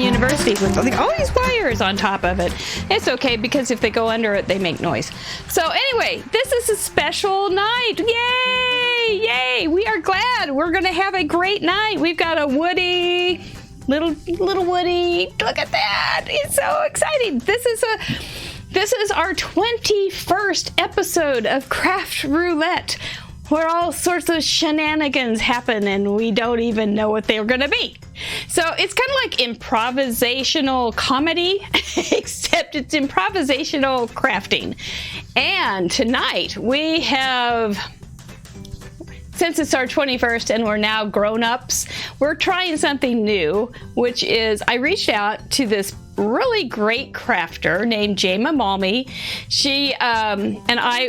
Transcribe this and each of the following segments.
university with all these wires on top of it. It's okay because if they go under it, they make noise. So anyway, this is a special night. Yay! Yay! We are glad. We're going to have a great night. We've got a Woody, little Woody. Look at that. It's so exciting. This is our 21st episode of Craft Roulette, where all sorts of shenanigans happen and we don't even know what they're going to be. So it's kind of like improvisational comedy, except it's improvisational crafting. And tonight we have, since it's our 21st and we're now grown-ups, we're trying something new, which is I reached out to this really great crafter named Malme. She and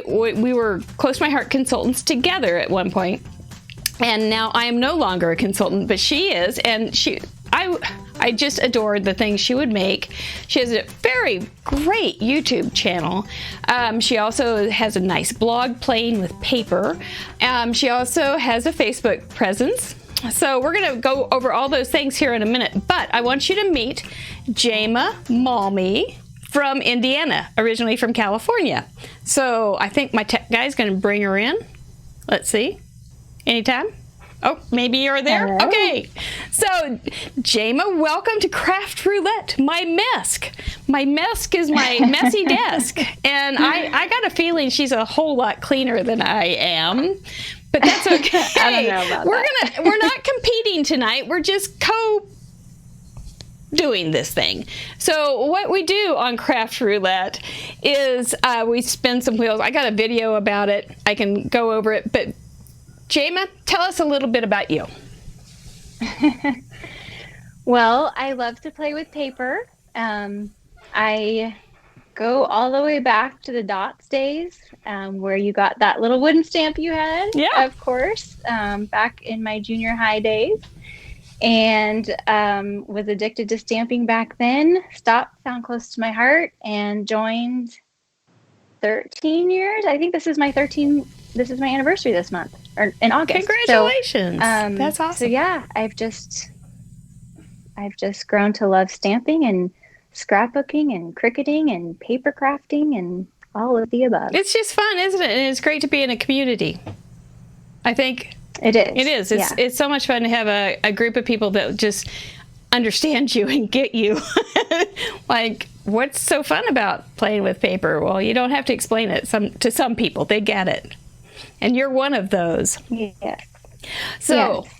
we were close to my heart consultants together at one point, and now I am no longer a consultant, but she is, and I just adored the things she would make. She has a very great YouTube channel. She also has a nice blog, Playing with Paper. She also has a Facebook presence. So we're going to go over all those things here in a minute, but I want you to meet Malme from Indiana, originally from California. So I think my tech guy is going to bring her in. Let's see. Anytime? Oh, maybe you're there? Hello. Okay. So, Jama, welcome to Craft Roulette, my mesk. My mesk is my messy desk. And I got a feeling she's a whole lot cleaner than I am. But that's okay. I don't know about that. We're not competing tonight. We're just doing this thing. So what we do on Craft Roulette is we spin some wheels. I got a video about it. I can go over it. But Jama, tell us a little bit about you. Well, I love to play with paper. I go all the way back to the dots days, where you got that little wooden stamp you had, yeah, of course, back in my junior high days, and was addicted to stamping back then. Stopped, found close to my heart, and joined 13 years. I think this is my anniversary this month, or in August. Congratulations. So, that's awesome. So yeah, I've just grown to love stamping and scrapbooking and cricketing and paper crafting and all of the above. It's just fun, isn't it? And it's great to be in a community. I think it is. It is. It's so much fun to have a group of people that just understand you and get you. Like, what's so fun about playing with paper? Well, you don't have to explain it to some people. They get it. And you're one of those. Yes. So, yes.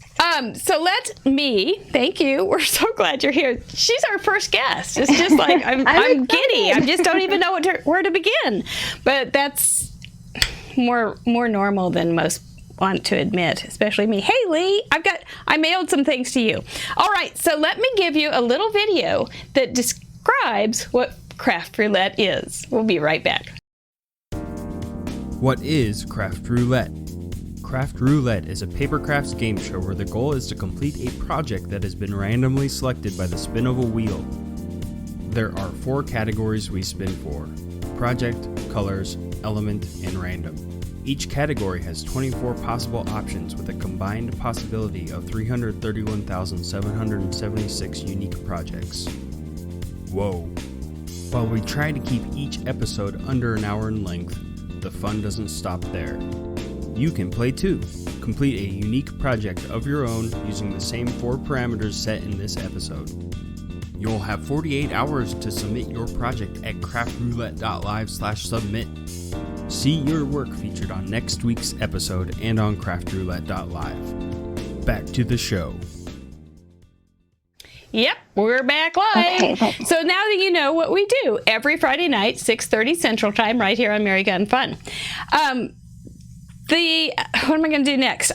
Thank you. We're so glad you're here. She's our first guest. It's just like, I'm giddy. I just don't even know where to begin. But that's more normal than most want to admit, especially me. Hey, Lee, I mailed some things to you. All right, so let me give you a little video that describes what Craft Roulette is. We'll be right back. What is Craft Roulette? Craft Roulette is a paper crafts game show where the goal is to complete a project that has been randomly selected by the spin of a wheel. There are 4 categories we spin for: project, colors, element, and random. Each category has 24 possible options with a combined possibility of 331,776 unique projects. Whoa. While we try to keep each episode under an hour in length, the fun doesn't stop there. You can play too. Complete a unique project of your own using the same 4 parameters set in this episode. You'll have 48 hours to submit your project at CraftRoulette.live/submit. See your work featured on next week's episode and on CraftRoulette.live. Back to the show. Yep, we're back live. Okay. So now that you know what we do, every Friday night, 6:30 Central Time, right here on Mary Gun Fun. What am I going to do next?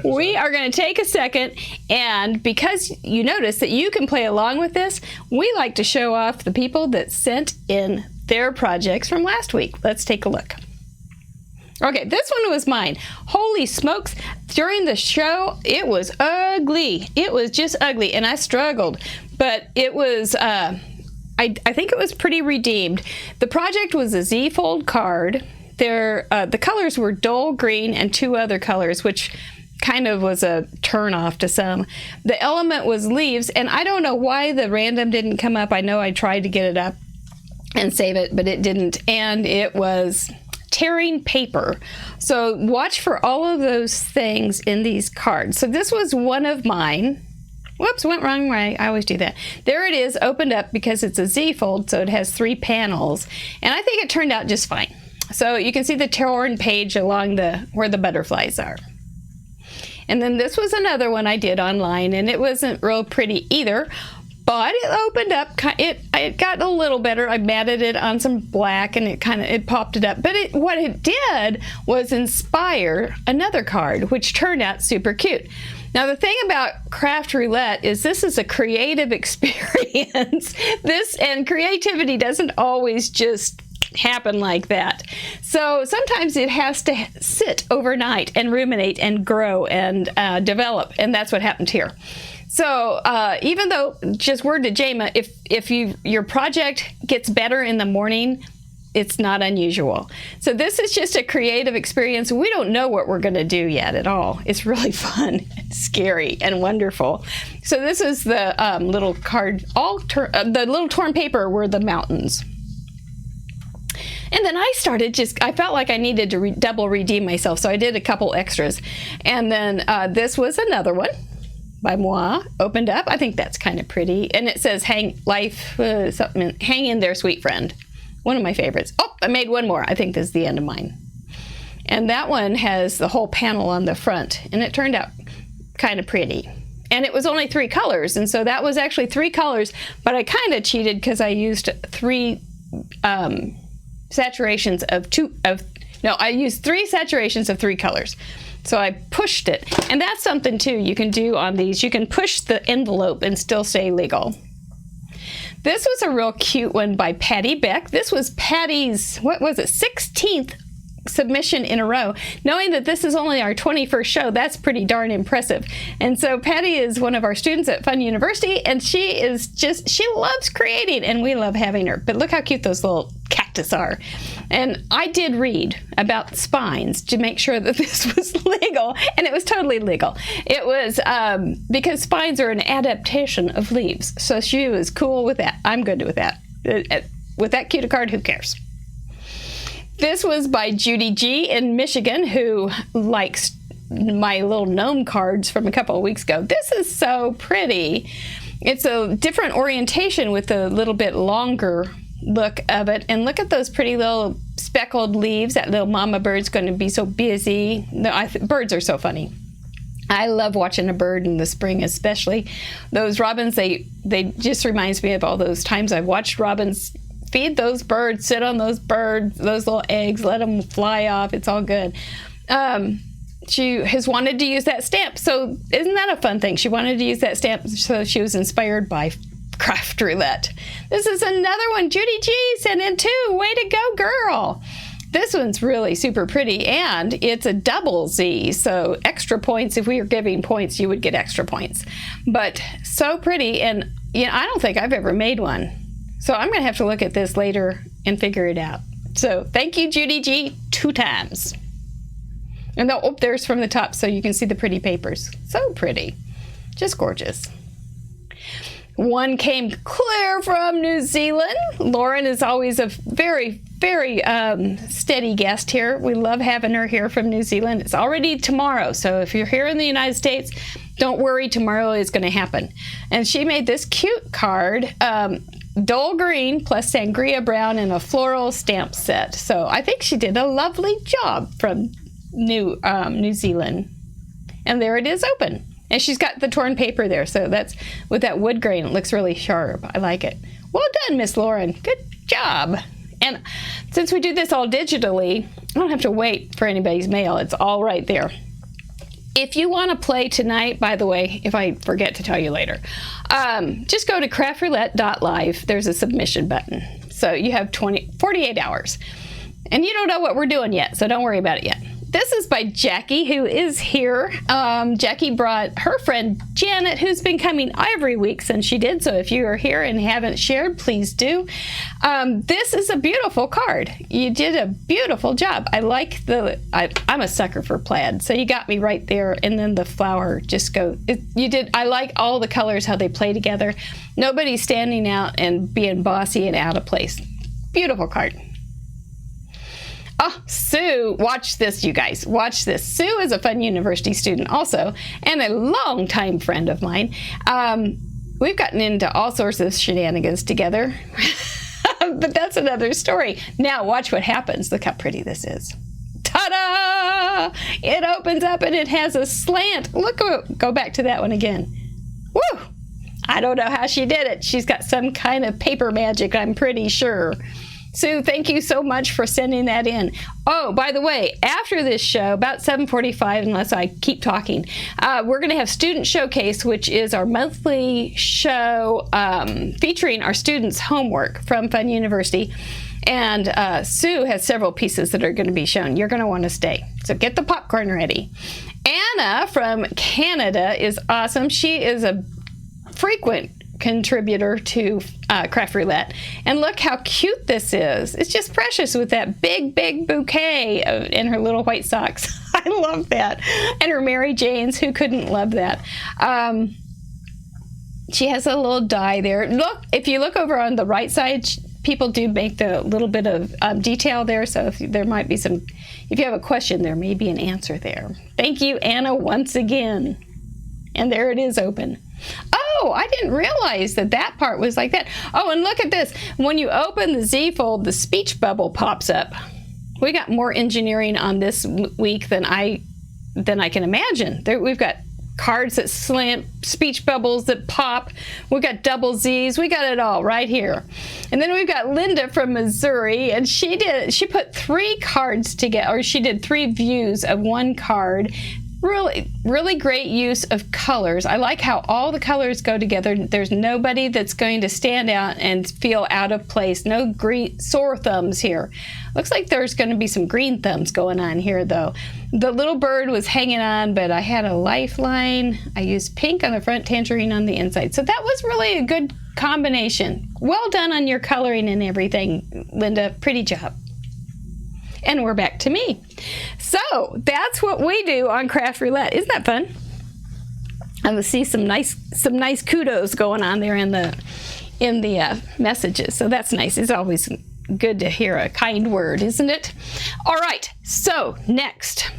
We are going to take a second, and because you notice that you can play along with this, we like to show off the people that sent in their projects from last week. Let's take a look. Okay, this one was mine. Holy smokes. During the show, it was ugly. It was just ugly, and I struggled. But it was, I think it was pretty redeemed. The project was a Z-fold card. The colors were dull green and 2 other colors, which kind of was a turn off to some. The element was leaves, and I don't know why the random didn't come up. I know I tried to get it up and save it, but it didn't. And it was tearing paper. So watch for all of those things in these cards. So this was one of mine. Whoops, went wrong way. I always do that. There it is, opened up because it's a Z fold, so it has 3 panels. And I think it turned out just fine. So you can see the torn page along where the butterflies are. And then this was another one I did online, and it wasn't real pretty either, but it opened up. It got a little better. I matted it on some black, and it popped it up. But what it did was inspire another card, which turned out super cute. Now, the thing about Craft Roulette is this is a creative experience. And creativity doesn't always just happen like that. So sometimes it has to sit overnight and ruminate and grow and develop, and that's what happened here. So even though, just word to Jama, if your project gets better in the morning, it's not unusual. So this is just a creative experience. We don't know what we're going to do yet at all. It's really fun, and scary, and wonderful. So this is the little card. The little torn paper were the mountains. And then I felt like I needed to double redeem myself, so I did a couple extras. And then this was another one by Moi, opened up. I think that's kind of pretty. And it says, hang in there, sweet friend. One of my favorites. Oh, I made one more. I think this is the end of mine. And that one has the whole panel on the front, and it turned out kind of pretty. And it was only 3 colors, and so that was actually 3 colors, but I kind of cheated because I used 3 saturations of 2 I used 3 saturations of 3 colors. So I pushed it. And that's something too you can do on these. You can push the envelope and still stay legal. This was a real cute one by Patty Beck. This was Patty's, 16th submission in a row. Knowing that this is only our 21st show, that's pretty darn impressive. And so Patty is one of our students at FUNN University, and she loves creating, and we love having her. But look how cute those little cactus are. And I did read about spines to make sure that this was legal, and it was totally legal. It was because spines are an adaptation of leaves. So she was cool with that. I'm good with that. With that cute a card, who cares? This was by Judy G in Michigan, who likes my little gnome cards from a couple of weeks ago. This is so pretty. It's a different orientation with a little bit longer look of it. And look at those pretty little speckled leaves. That little mama bird's going to be so busy. Birds are so funny. I love watching a bird in the spring, especially. Those robins, they just reminds me of all those times I've watched robins feed those birds, sit on those birds, those little eggs, let them fly off. It's all good. She has wanted to use that stamp. So isn't that a fun thing? She wanted to use that stamp, so she was inspired by Craft Roulette. This is another one. Judy G sent in 2. Way to go, girl. This one's really super pretty, and it's a double Z, so extra points. If we were giving points, you would get extra points. But so pretty, and I don't think I've ever made one. So I'm going to have to look at this later and figure it out. So thank you, Judy G, 2 times. And there's from the top, so you can see the pretty papers. So pretty. Just gorgeous. One came clear from New Zealand. Lauren is always a very, very steady guest here. We love having her here from New Zealand. It's already tomorrow, so if you're here in the United States, don't worry, tomorrow is going to happen. And she made this cute card, dull green plus sangria brown in a floral stamp set. So I think she did a lovely job from New Zealand. And there it is open. And she's got the torn paper there, so that's with that wood grain. It looks really sharp. I like it. Well done, Miss Lauren. Good job. And since we do this all digitally, I don't have to wait for anybody's mail. It's all right there. If you want to play tonight, by the way, if I forget to tell you later, just go to CraftRoulette.live. There's a submission button. So you have 48 hours. And you don't know what we're doing yet, so don't worry about it yet. this is by Jackie, who is here. Jackie brought her friend Janet, who's been coming every week since she did. So if you are here and haven't shared, please do. This is a beautiful card. You did a beautiful job. I like I'm a sucker for plaid, so you got me right there. And then the flower just I like all the colors, how they play together. Nobody's standing out and being bossy and out of place. Beautiful card. Oh, Sue, watch this, you guys. Watch this. Sue is a FUNN University student also, and a longtime friend of mine. We've gotten into all sorts of shenanigans together, but that's another story. Now, watch what happens. Look how pretty this is. Ta-da! It opens up and it has a slant. Look, go back to that one again. Woo! I don't know how she did it. She's got some kind of paper magic, I'm pretty sure. Sue, thank you so much for sending that in. Oh, by the way, after this show, about 7:45, unless I keep talking, we're going to have Student Showcase, which is our monthly show featuring our students' homework from FUNN University. And Sue has several pieces that are going to be shown. You're going to want to stay. So get the popcorn ready. Anna from Canada is awesome. She is a frequent contributor to Craft Roulette, and look how cute this is. It's just precious with that big bouquet in her little white socks. I love that. And her Mary Janes, who couldn't love that. She has a little die there. Look, if you look over on the right side, people do make the little bit of detail there, so if there might be some, if you have a question, there may be an answer there. Thank you, Anna, once again. And there it is open. Oh, I didn't realize that part was like that. Oh, and look at this. When you open the Z-fold, the speech bubble pops up. We got more engineering on this week than I can imagine. We've got cards that slant, speech bubbles that pop. We've got double Z's. We got it all right here. And then we've got Linda from Missouri, and she put 3 cards together, or she did 3 views of one card. Really great use of colors. I like how all the colors go together. There's nobody that's going to stand out and feel out of place. No sore thumbs here. Looks like there's going to be some green thumbs going on here, though. The little bird was hanging on, but I had a lifeline. I used pink on the front, tangerine on the inside. So that was really a good combination. Well done on your coloring and everything, Linda. Pretty job. And we're back to me. So that's what we do on Craft Roulette. Isn't that fun? I'm gonna see some nice kudos going on there in the messages. So that's nice. It's always good to hear a kind word, isn't it? All right. So next,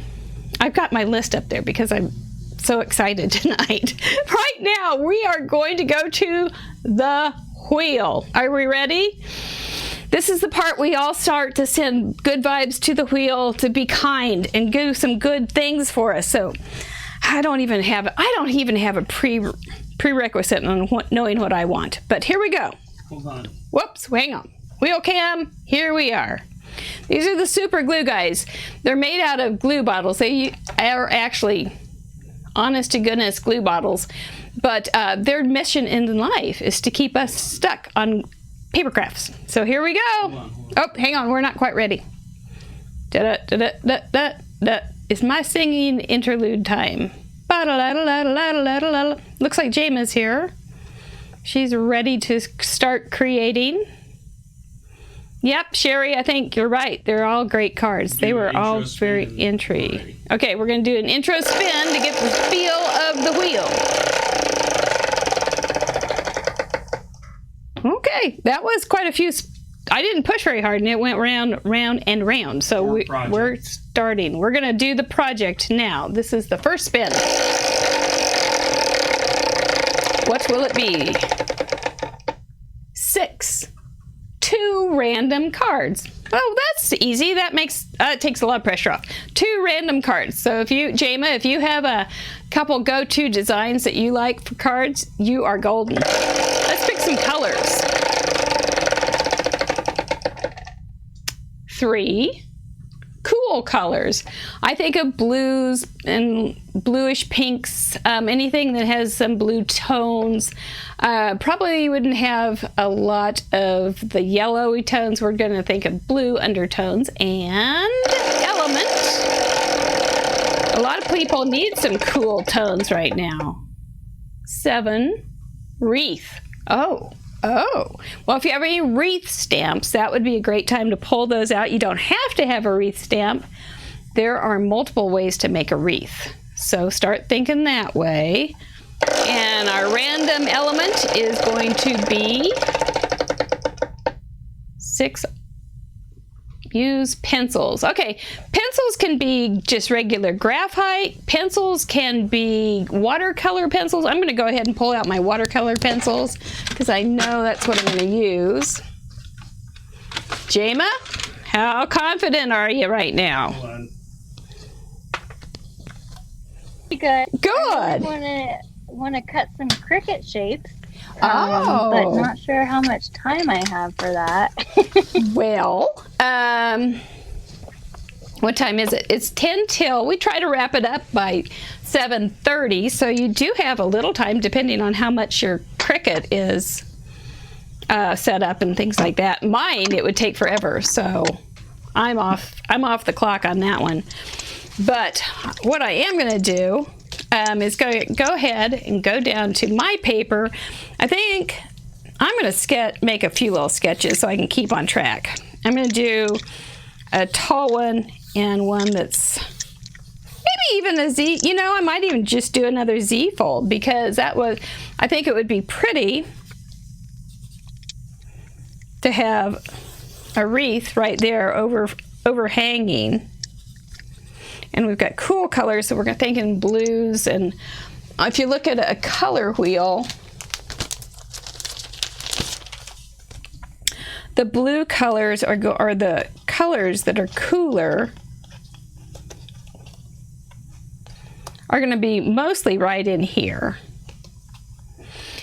I've got my list up there because I'm so excited tonight. Right now, we are going to go to the wheel. Are we ready? This is the part we all start to send good vibes to the wheel, to be kind and do some good things for us. So I don't even have a prerequisite on knowing what I want. But here we go. Hold on. Whoops, hang on. Wheel cam, here we are. These are the super glue guys. They're made out of glue bottles. They are actually honest to goodness glue bottles. But their mission in life is to keep us stuck on paper crafts. So here we go. Hold on. Oh, hang on, we're not quite ready. It's my singing interlude time. Looks like Jama's here. She's ready to start creating. Yep, Sherry, I think you're right. They're all great cards. They were all very entry. Okay, we're going to do an intro spin to get the feel of the wheel. Okay, that was quite a few. I didn't push very hard, and it went round, and round. So we're starting. We're going to do the project now. This is the first spin. What will it be? 6. 2 random cards. Oh, that's easy. That makes takes a lot of pressure off. 2 random cards. So Jama, if you have a couple go-to designs that you like for cards, you are golden. Let's pick some colors. 3 cool colors. I think of blues and bluish pinks, anything that has some blue tones. Probably wouldn't have a lot of the yellowy tones. We're going to think of blue undertones and element. A lot of people need some cool tones right now. 7, wreath. Oh. Well, if you have any wreath stamps, that would be a great time to pull those out. You don't have to have a wreath stamp. There are multiple ways to make a wreath. So start thinking that way. And our random element is going to be 6. Use pencils. Okay, pencils can be just regular graphite. Pencils can be watercolor pencils. I'm going to go ahead and pull out my watercolor pencils because I know that's what I'm going to use. Jema, how confident are you right now? Good. Good. I want to cut some cricket shapes. Oh. But not sure how much time I have for that. Well, what time is it? It's 10 till. We try to wrap it up by 7:30, so you do have a little time depending on how much your cricket is set up and things like that. Mine, it would take forever, so I'm off the clock on that one. But what I am going to do is go ahead and go down to my paper. I think I'm going to make a few little sketches so I can keep on track. I'm going to do a tall one and one that's maybe even a Z. You know, I might even just do another Z fold because I think it would be pretty to have a wreath right there overhanging. And we've got cool colors, so we're thinking blues. And if you look at a color wheel, the blue colors are the colors that are cooler are going to be mostly right in here.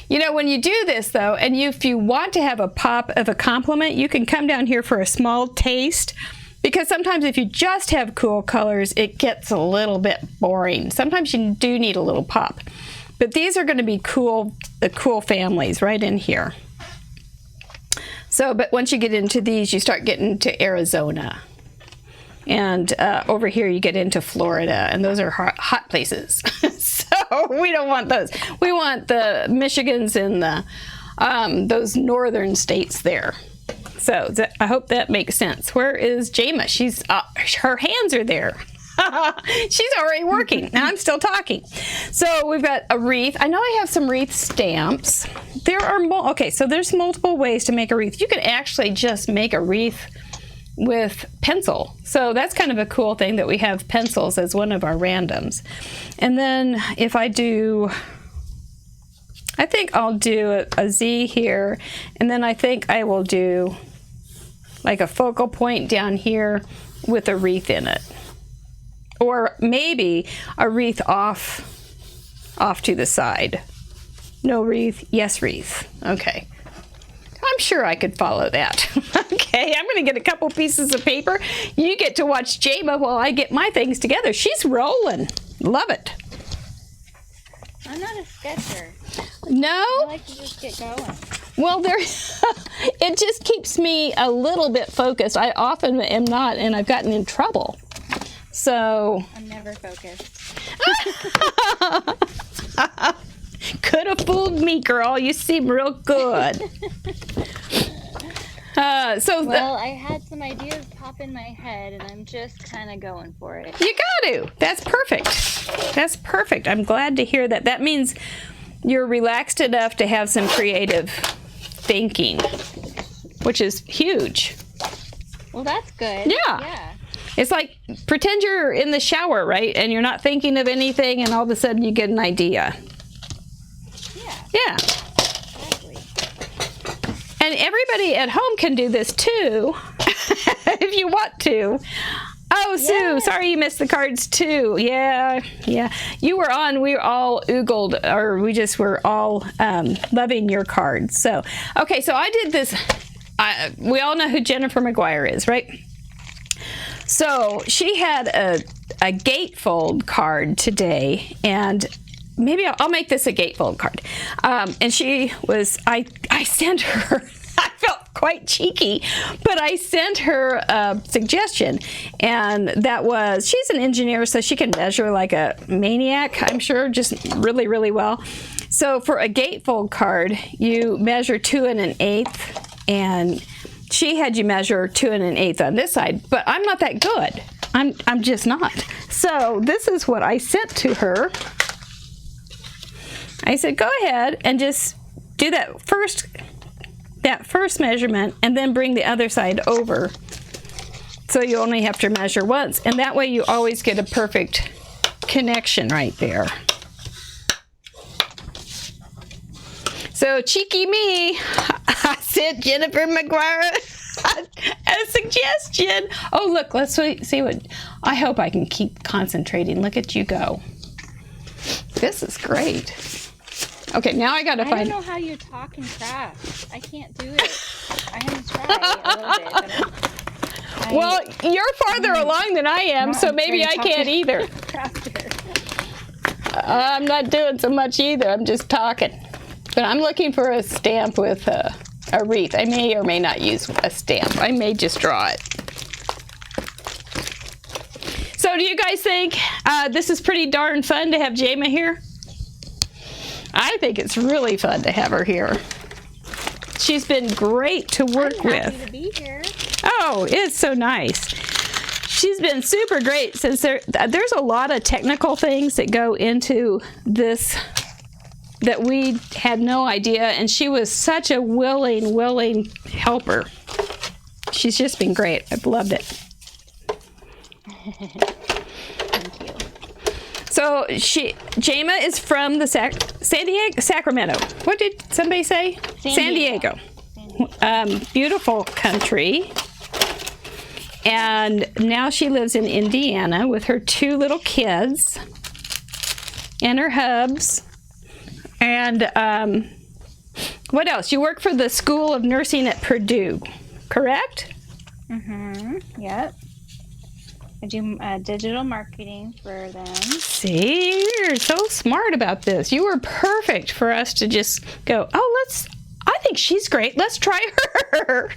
You know, when you do this, though, and if you want to have a pop of a compliment, you can come down here for a small taste. Because sometimes if you just have cool colors, it gets a little bit boring. Sometimes you do need a little pop. But these are going to be cool, the cool families right in here. So, but once you get into these, you start getting to Arizona. And over here you get into Florida, and those are hot places. So we don't want those. We want the Michigans and the those northern states there. So I hope that makes sense. Where is Jema? She's her hands are there. She's already working. Now I'm still talking. So we've got a wreath. I know I have some wreath stamps. There are okay. So there's multiple ways to make a wreath. You can actually just make a wreath with pencil. So that's kind of a cool thing that we have pencils as one of our randoms. And then if I think I'll do a Z here, and then I think I will do like a focal point down here with a wreath in it. Or maybe a wreath off to the side. No wreath, yes wreath. Okay. I'm sure I could follow that. Okay, I'm going to get a couple pieces of paper. You get to watch Jema while I get my things together. She's rolling. Love it. I'm not a sketcher. No? I like to just get going. Well, it just keeps me a little bit focused. I often am not, and I've gotten in trouble. So. I'm never focused. Could have fooled me, girl. You seem real good. Well, I had some ideas pop in my head, and I'm just kind of going for it. You got to. That's perfect. That's perfect. I'm glad to hear that. That means you're relaxed enough to have some creative thinking, which is huge. Well, that's good. Yeah. It's like pretend you're in the shower, right? And you're not thinking of anything, and all of a sudden you get an idea. Yeah. Exactly. And everybody at home can do this too, if you want to. Oh, Sue, yeah. Sorry you missed the cards too. Yeah. You were on, we were all oogled, or we just were all loving your cards. So, okay, so I did this. We all know who Jennifer McGuire is, right? So she had a gatefold card today, and maybe I'll make this a gatefold card. And she was, I sent her, I felt quite cheeky, but I sent her a suggestion, and that was, she's an engineer, so she can measure like a maniac, I'm sure, just really, really well. So for a gatefold card, you measure 2 1/8, and she had you measure 2 1/8 on this side, but I'm not that good. I'm just not. So this is what I sent to her. I said, go ahead and just do that first measurement, and then bring the other side over. So you only have to measure once, and that way you always get a perfect connection right there. So cheeky me, I sent Jennifer McGuire a suggestion. Oh, look, let's see what, I hope I can keep concentrating. Look at you go. This is great. Okay, now I gotta find. I don't know how you talk and craft. I can't do it. I have to try a little bit. Well, you're farther along than I am, so maybe I can't either. Crafter. I'm not doing so much either. I'm just talking. But I'm looking for a stamp with a wreath. I may or may not use a stamp. I may just draw it. So do you guys think this is pretty darn fun to have Jama here? I think it's really fun to have her here. She's been great to work with. I'm happy to be here. Oh, it's so nice. She's been super great, since there's a lot of technical things that go into this that we had no idea, and she was such a willing helper. She's just been great. I've loved it. Thank you. So Jama is from the Sacramento. What did somebody say? San Diego. Beautiful country. And now she lives in Indiana with her 2 little kids and her hubs. And what else? You work for the School of Nursing at Purdue, correct? Mm-hmm. Yep. I do digital marketing for them. See, you're so smart about this. You were perfect for us to just go, oh, I think she's great. Let's try her.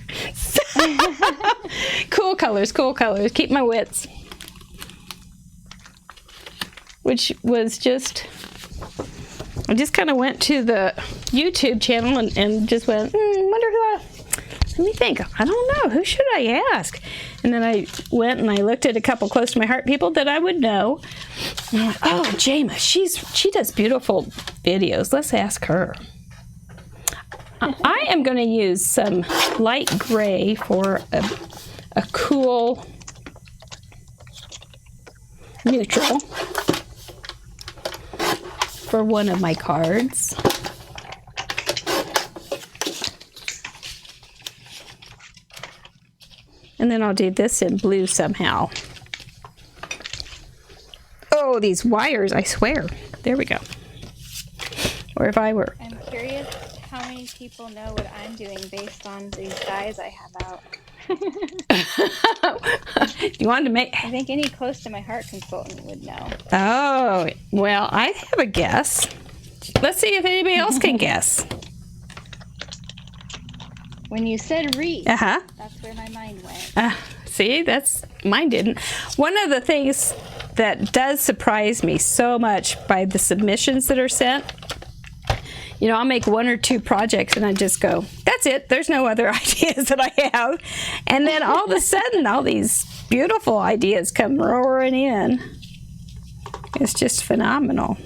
Cool colors, cool colors. Keep my wits. Which was just, I just kind of went to the YouTube channel and just went, wonder who let me think. I don't know. Who should I ask? And then I went and I looked at a couple close to my heart people that I would know. And I went, oh, Jama, she does beautiful videos. Let's ask her. I am going to use some light gray for a cool neutral for one of my cards. And then I'll do this in blue somehow. Oh, these wires, I swear. There we go. Or if I were. I'm curious how many people know what I'm doing based on these dies I have out. You wanted to make... I think any close to my heart consultant would know. Oh, well, I have a guess. Let's see if anybody else can guess. When you said wreath, that's where my mind went. See, mine didn't. One of the things that does surprise me so much by the submissions that are sent, you know, I'll make 1 or 2 projects and I just go, that's it. There's no other ideas that I have. And then all of a sudden, all these beautiful ideas come roaring in. It's just phenomenal.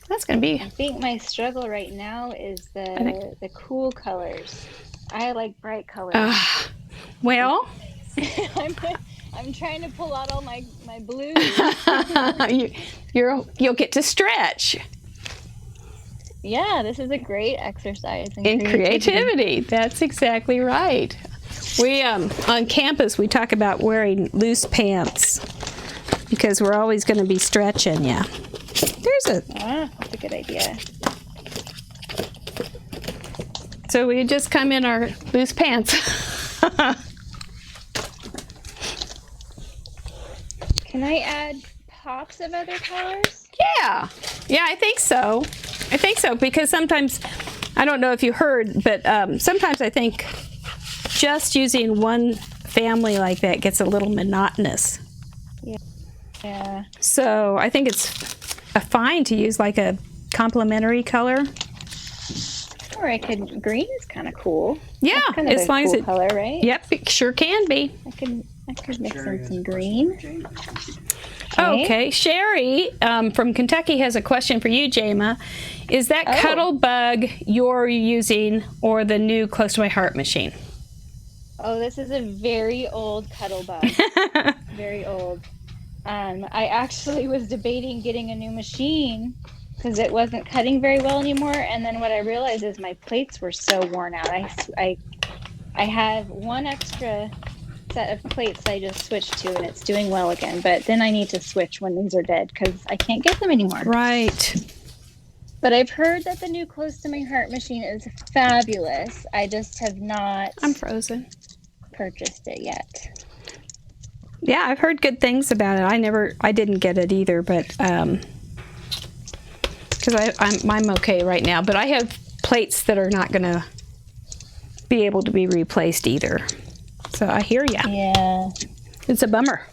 That's going to be... I think my struggle right now is the cool colors. I like bright colors. Well... I'm trying to pull out all my blues. You'll get to stretch. Yeah, this is a great exercise in creativity. That's exactly right. We on campus we talk about wearing loose pants because we're always going to be stretching. Yeah, that's a good idea. So we just come in our loose pants. Can I add pops of other colors? Yeah, I think so. Because sometimes I don't know if you heard, but sometimes I think just using one family like that gets a little monotonous. Yeah. So I think it's fine to use like a complementary color. Or I could, green is kind of cool. Yeah, That's kind of as a long as cool it. color, right? Yep, it sure can be. I could mix in some green. Okay, Sherry from Kentucky has a question for you, Jama. Is that Cuddle Bug you're using or the new Close to My Heart machine? Oh, this is a very old Cuddle Bug. Very old. I actually was debating getting a new machine because it wasn't cutting very well anymore. And then what I realized is my plates were so worn out. I have one extra set of plates I just switched to, and it's doing well again. But then I need to switch when these are dead because I can't get them anymore. Right. But I've heard that the new Close to My Heart machine is fabulous. I just have not I'm frozen. purchased it yet. Yeah, I've heard good things about it. I didn't get it either, but because I'm okay right now. But I have plates that are not going to be able to be replaced either. So I hear ya. Yeah. It's a bummer.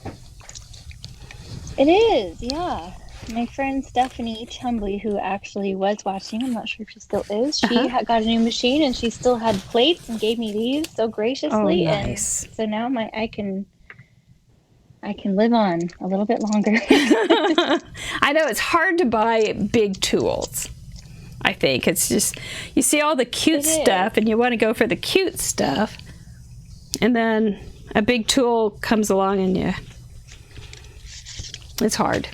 It is, yeah. My friend Stephanie Chumbly, who actually was watching, I'm not sure if she still is, she had got a new machine and she still had plates and gave me these so graciously. Oh, nice. And so now I can live on a little bit longer. I know it's hard to buy big tools. I think it's just, you see all the cute stuff and you want to go for the cute stuff. And then a big tool comes along and it's hard.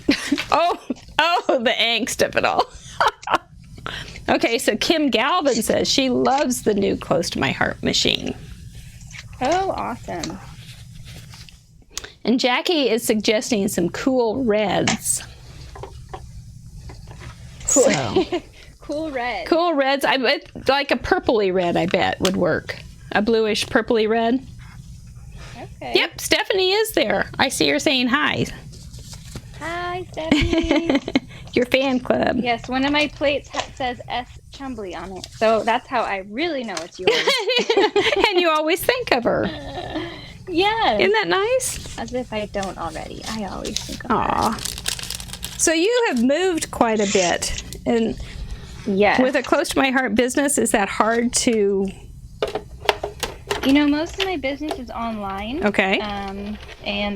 oh, the angst of it all. Okay, so Kim Galvin says she loves the new Close to My Heart machine. Oh, awesome. And Jackie is suggesting some cool reds. Cool. So, Cool red. cool reds. I bet like a purpley red, I bet, would work. A bluish purpley red. Okay. Yep, Stephanie is there. I see her saying hi. Hi, Stephanie. Your fan club. Yes, one of my plates says S. Chumbly on it. So that's how I really know it's yours. And you always think of her. Yes. Isn't that nice? As if I don't already. I always think of Aw. So you have moved quite a bit. And Yes. with a Close to My Heart business, is that hard to... You know, most of my business is online. Okay. And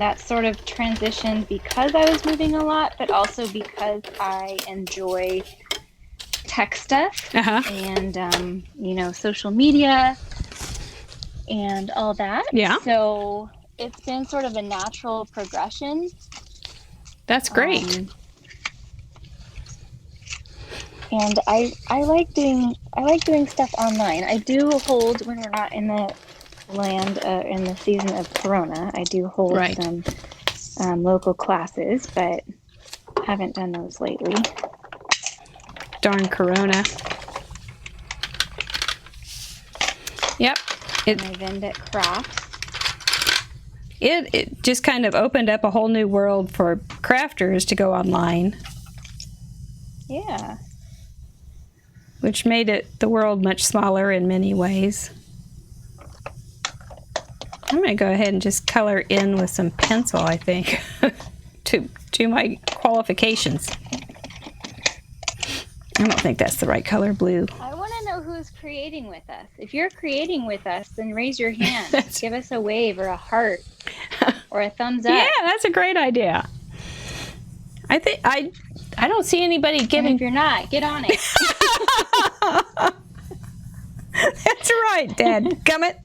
that sort of transitioned because I was moving a lot, but also because I enjoy tech stuff and, social media and all that. Yeah. So it's been sort of a natural progression. That's great. And I like doing stuff online. I do hold, when we're not in the land in the season of Corona, I do hold some local classes, but haven't done those lately. Darn Corona. Yep. And I vend at Crafts. It just kind of opened up a whole new world for crafters to go online. Yeah. Which made the world much smaller in many ways. I'm going to go ahead and just color in with some pencil, I think, to my qualifications. I don't think that's the right color, blue. I want to know who's creating with us. If you're creating with us, then raise your hand. Give us a wave or a heart or a thumbs up. Yeah, that's a great idea. I think I don't see anybody And giving. if you're not, get on it. That's right, Dad. Gummit.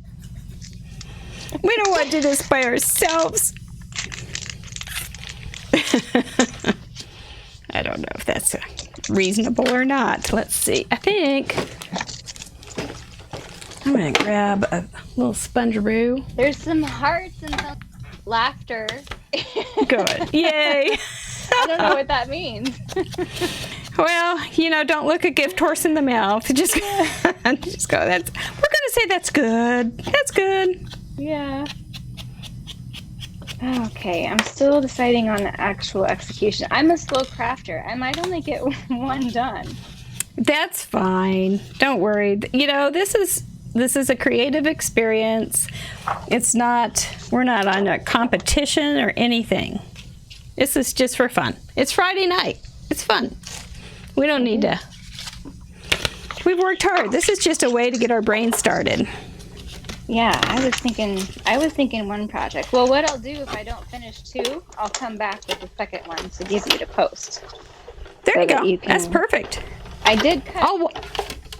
We don't want to do this by ourselves. I don't know if that's reasonable or not. Let's see. I think I'm going to grab a little spongeroo. There's some hearts and some laughter. Good. Yay. I don't know what that means. Well, don't look a gift horse in the mouth. Just go. We're going to say that's good. That's good. Yeah. Okay, I'm still deciding on the actual execution. I'm a slow crafter. I might only get one done. That's fine. Don't worry. You know, this is a creative experience. It's not, we're not on a competition or anything. This is just for fun. It's Friday night. It's fun. We don't need to. We've worked hard. This is just a way to get our brain started. Yeah, I was thinking one project. Well, what I'll do if I don't finish 2, I'll come back with the second one to give you to post. There so you go. You can, that's perfect. I did cut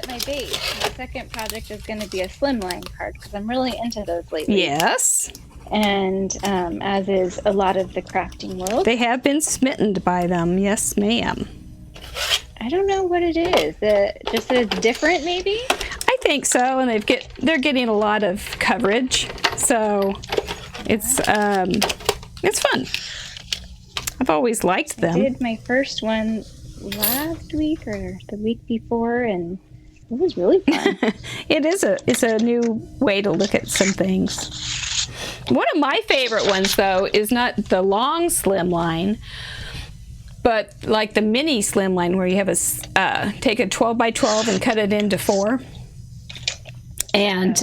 my base. My second project is going to be a slimline card because I'm really into those lately. Yes. And as is a lot of the crafting world. They have been smitten by them. Yes, ma'am. I don't know what it is. Just that it's different, maybe? I think so, and they're getting a lot of coverage, so it's fun. I've always liked them. I did my first one last week or the week before, and it was really fun. It's a new way to look at some things. One of my favorite ones, though, is not the long slimline, but like the mini slimline where you have take a 12 by 12 and cut it into 4. And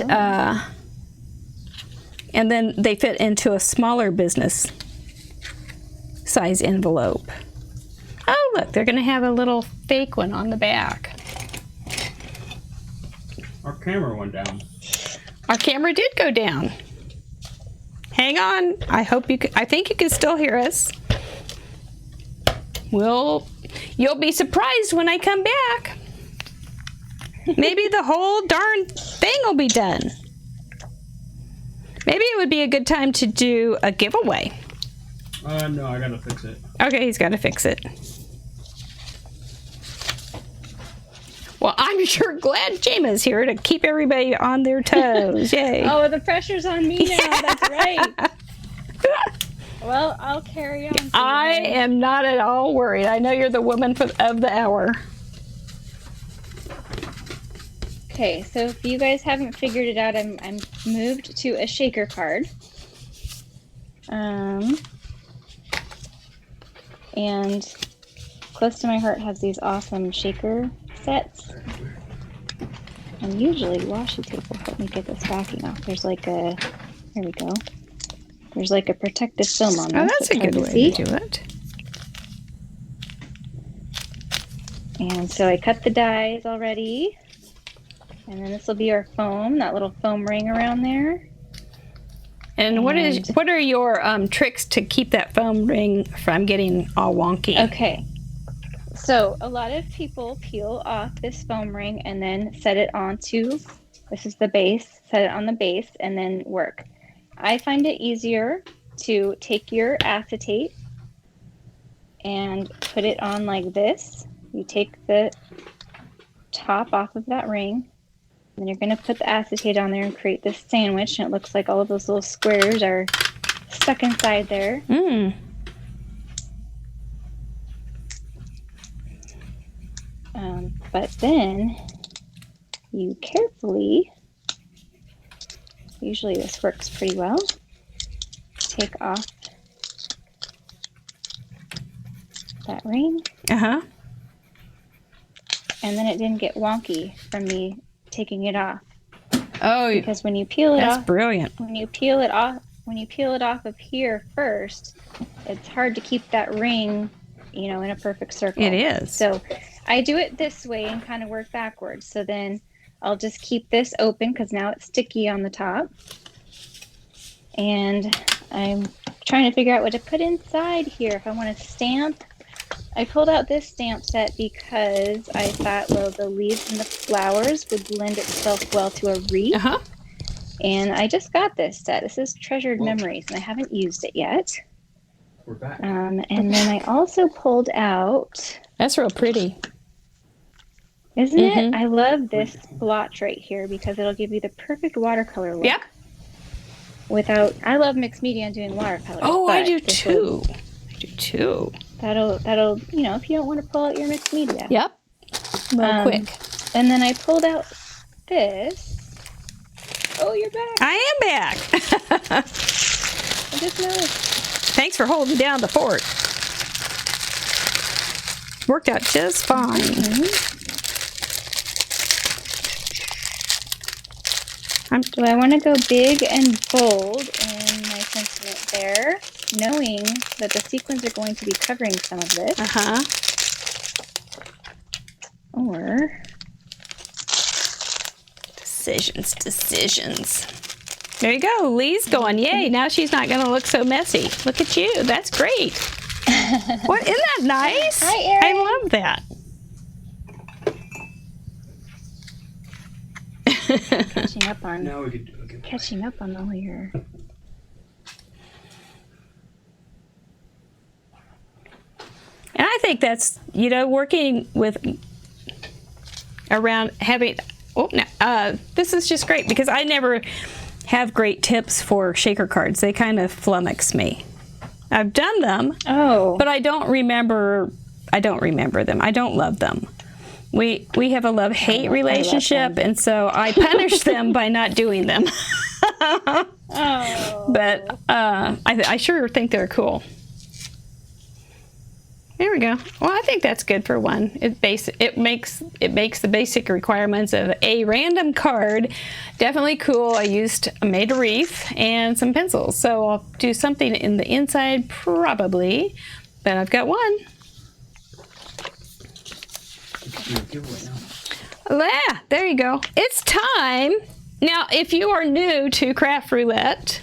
then they fit into a smaller business size envelope. Oh, look, they're going to have a little fake one on the back. Our camera went down. Our camera did go down. Hang on. I think you can still hear us. You'll be surprised when I come back. Maybe the whole darn thing will be done. Maybe it would be a good time to do a giveaway. No, I gotta fix it. Okay, he's got to fix it. Well, I'm sure glad Jama's here to keep everybody on their toes. Yay. Oh, the pressure's on me now. That's right. Well, I'll carry on. I am not at all worried. I know you're the woman of the hour. Okay, so if you guys haven't figured it out, I'm moved to a shaker card. And close to my heart has these awesome shaker sets. And usually washi tape will help me get this backing off. There's like there we go. There's like a protective film on this. Oh, that's a good way to do it. And so I cut the dies already. And then this will be our foam, that little foam ring around there. And what are your tricks to keep that foam ring from getting all wonky? Okay. So a lot of people peel off this foam ring and then set it onto, this is the base, set it on the base and then work. I find it easier to take your acetate and put it on like this. You take the top off of that ring, and you're going to put the acetate on there and create this sandwich, and it looks like all of those little squares are stuck inside there. But then you carefully, usually this works pretty well, take off that ring. Uh-huh. And then it didn't get wonky from me taking it off. Oh, because when you peel it off, that's brilliant. When you peel it off of here first, it's hard to keep that ring, in a perfect circle. It is. So I do it this way and kind of work backwards. So then I'll just keep this open because now it's sticky on the top. And I'm trying to figure out what to put inside here. If I want to stamp, I pulled out this stamp set because I thought, well, the leaves and the flowers would lend itself well to a wreath. Uh-huh. And I just got this set. This is Treasured Memories, and I haven't used it yet. We're back. And then I also pulled out... That's real pretty. Isn't it? I love this blotch right here because it'll give you the perfect watercolor look. Yep. I love mixed media and doing watercolor. Oh, I do too. That'll if you don't want to pull out your mixed media. Yep. Real quick. And then I pulled out this. Oh, you're back. I am back. I just noticed. Thanks for holding down the fort. Worked out just fine. Do I want to go big and bold in my sentiment there, knowing that the sequins are going to be covering some of this? Uh-huh. Or... Decisions. There you go. Lee's going, yay, now she's not going to look so messy. Look at you. That's great. What, isn't that nice? Hi, Erin. I love that. Catching up on all your... And I think that's, working with around having, this is just great because I never have great tips for shaker cards. They kind of flummox me. I've done them, but I don't remember them. I don't love them. We have a love-hate relationship, and so I punish them by not doing them. But I sure think they're cool. There we go. Well, I think that's good for one. It makes the basic requirements of a random card definitely cool. I made a wreath and some pencils, so I'll do something in the inside probably, but I've got one. Yeah, there you go. It's time. Now, if you are new to Craft Roulette,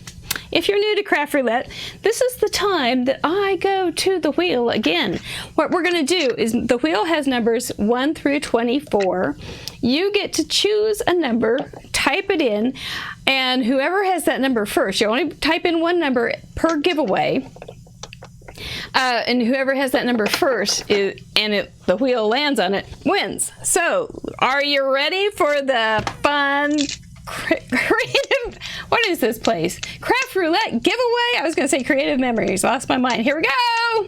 this is the time that I go to the wheel again. What we're going to do is the wheel has numbers 1 through 24. You get to choose a number, type it in, and whoever has that number first, you only type in one number per giveaway. And whoever has that number first, the wheel lands on it, wins. So, are you ready for the fun, creative, what is this place? Craft Roulette giveaway? I was going to say creative memories. Lost my mind. Here we go.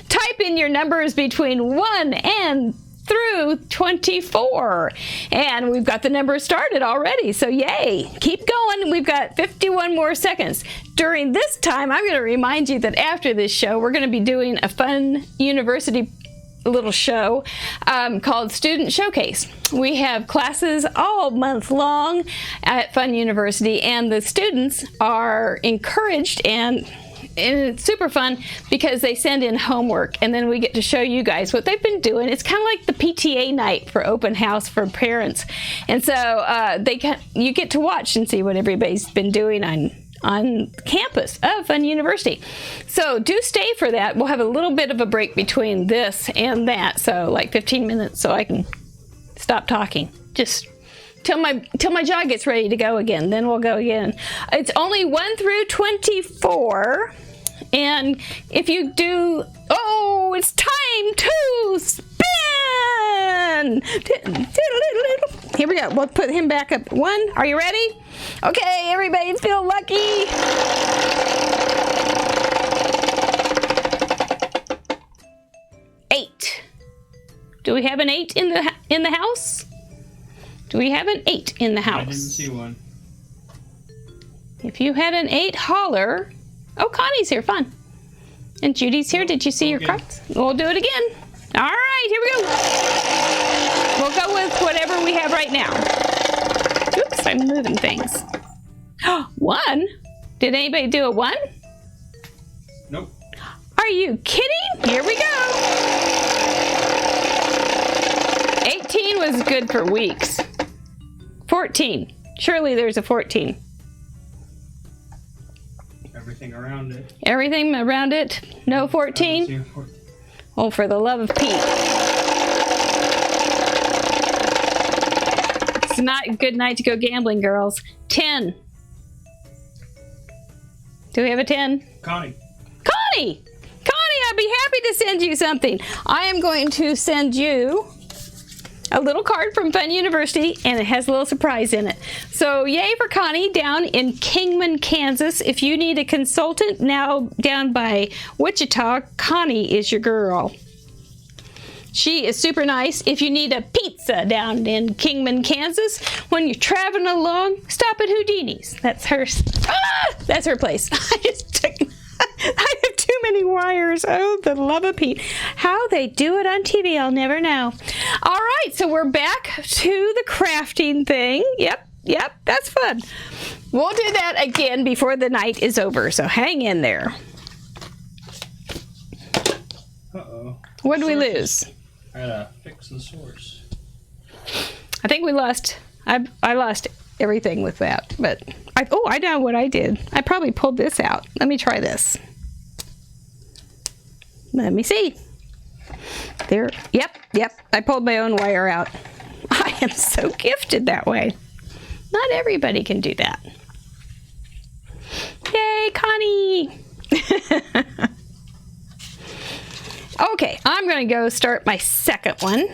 Type in your numbers between 1 and through 24. And we've got the numbers started already. So yay. Keep going. We've got 51 more seconds. During this time, I'm going to remind you that after this show, we're going to be doing a FUNN University little show called Student Showcase. We have classes all month long at FUNN University, and the students are encouraged, and it's super fun because they send in homework, and then we get to show you guys what they've been doing. It's kind of like the PTA night for open house for parents, and so you get to watch and see what everybody's been doing on campus of FUNN University. So do stay for that. We'll have a little bit of a break between this and that, so like 15 minutes so I can stop talking. Just till my jaw gets ready to go again. Then we'll go again. It's only 1 through 24. And if you do, it's time to spin! Here we go. We'll put him back up. 1. Are you ready? Okay, everybody feel lucky. Eight. Do we have an 8 in the house? Do we have an 8 in the house? I didn't see one. If you had an 8, holler. Oh, Connie's here. Fun. And Judy's here. Did you see your cards? We'll do it again. All right, here we go. We'll go with whatever we have right now. Oops, I'm moving things. 1? Did anybody do a 1? Nope. Are you kidding? Here we go. 18 was good for weeks. 14. Surely there's a 14. Everything around it. Everything around it? No 14? Oh, for the love of Pete. It's not a good night to go gambling, girls. 10. Do we have a 10? Connie! Connie, I'd be happy to send you something. I am going to send you a little card from FUNN University, and it has a little surprise in it. So yay for Connie down in Kingman, Kansas. If you need a consultant now down by Wichita, Connie is your girl. She is super nice. If you need a pizza down in Kingman, Kansas, when you're traveling along, stop at Houdini's. That's her place. I have too many wires. Oh, the love of Pete. How they do it on TV, I'll never know. All right, so we're back to the crafting thing. Yep, Yep, that's fun. We'll do that again before the night is over, so hang in there. Uh-oh. What did we lose? I gotta fix the source. I think we lost. I lost everything with that, but I know what I did. I probably pulled this out. Let me try this. Let me see. There. Yep. I pulled my own wire out. I am so gifted that way. Not everybody can do that. Yay, Connie! Okay, I'm going to go start my second one.